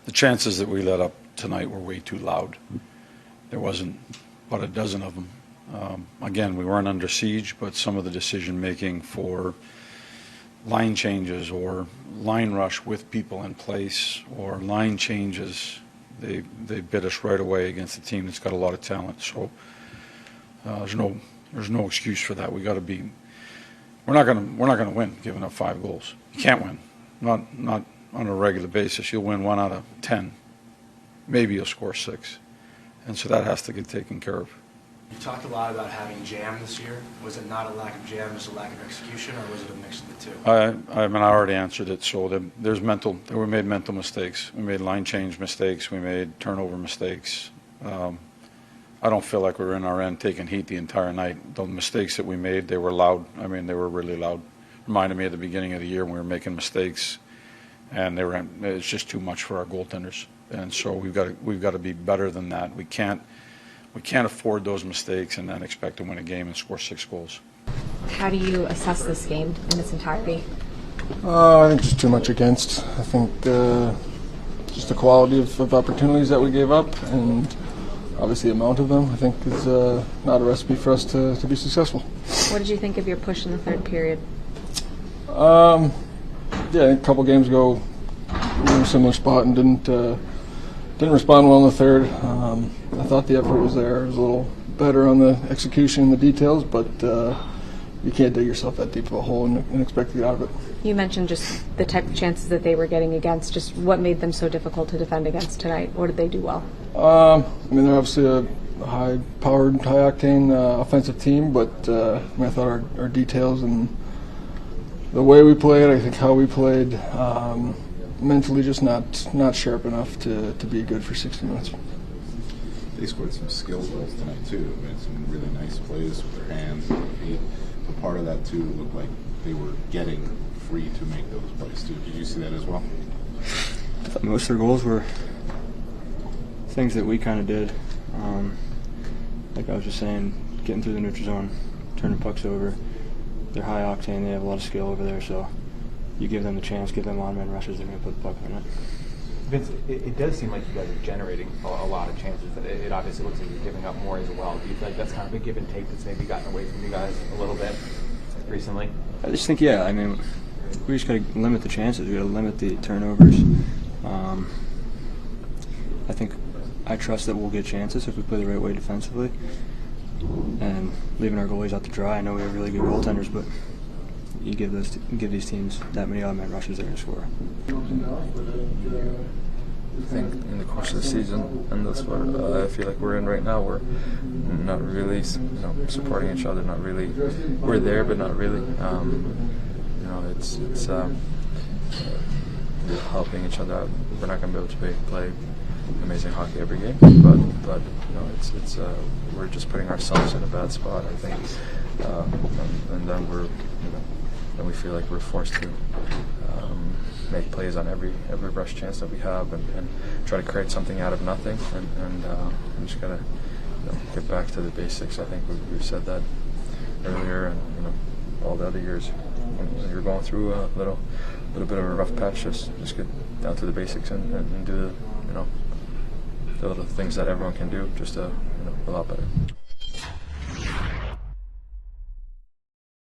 The chances that we let up tonight were way too loud. There wasn't but a dozen of them. Again, we weren't under siege, but some of the decision-making for line changes or line rush with people in place or line changes, they bit us right away against a team that's got a lot of talent. So there's no excuse for that. We got to be. We're not gonna win giving up 5 goals. You can't win. Not on a regular basis. You'll win 1 out of 10. Maybe you'll score 6, and so that has to get taken care of. You talked a lot about having jam this year. Was it not a lack of jam, just a lack of execution, or was it a mix of the two? I mean, I already answered it. So we made mental mistakes. We made line change mistakes. We made turnover mistakes. I don't feel like we were in our end taking heat the entire night. The mistakes that we made, they were loud. I mean, they were really loud. Reminded me at the beginning of the year when we were making mistakes, and it's just too much for our goaltenders. And so we've got to be better than that. We can't afford those mistakes and then expect to win a game and score 6 goals. How do you assess this game in its entirety? I think just too much against. I think just the quality of opportunities that we gave up and obviously the amount of them, I think, is not a recipe for us to be successful. What did you think of your push in the third period? Yeah, I think a couple games ago we were in a similar spot and didn't respond well in the third. I thought the effort was there. It was a little better on the execution and the details, but you can't dig yourself that deep of a hole and expect to get out of it. You mentioned just the type of chances that they were getting against. Just what made them so difficult to defend against tonight? What did they do well? I mean, they're obviously a high-powered, high-octane offensive team, but I thought our details and the way we played, I think how we played, mentally just not sharp enough to be good for 60 minutes. They scored some skill goals tonight too. They had some really nice plays with their hands and their feet. But part of that too looked like they were getting free to make those plays too. Did you see that as well? I thought most of their goals were things that we kind of did. Like I was just saying, getting through the neutral zone, turning pucks over. They're high octane. They have a lot of skill over there. So you give them the chance, give them on-man rushes, they're going to put the puck in it. Vince, it does seem like you guys are generating a lot of chances. It obviously looks like you're giving up more as well. Do you feel like that's kind of a give and take that's maybe gotten away from you guys a little bit recently? I just think, yeah, I mean, we just got to limit the chances. We got to limit the turnovers. I think I trust that we'll get chances if we play the right way defensively. And leaving our goalies out to dry, I know we have really good goaltenders, but you give these teams that many odd man rushes, they're going to score. I think in the course of the season, and that's what I feel like we're in right now, we're not really, supporting each other. Not really, we're there, but not really. It's helping each other out. We're not going to be able to play amazing hockey every game, but we're just putting ourselves in a bad spot, I think, and then then we feel like we're forced to make plays on every rush chance that we have and try to create something out of nothing, and we just gotta get back to the basics. I think we've said that earlier, and all the other years when you're going through a little bit of a rough patch, just get down to the basics and do the little things that everyone can do just a lot better.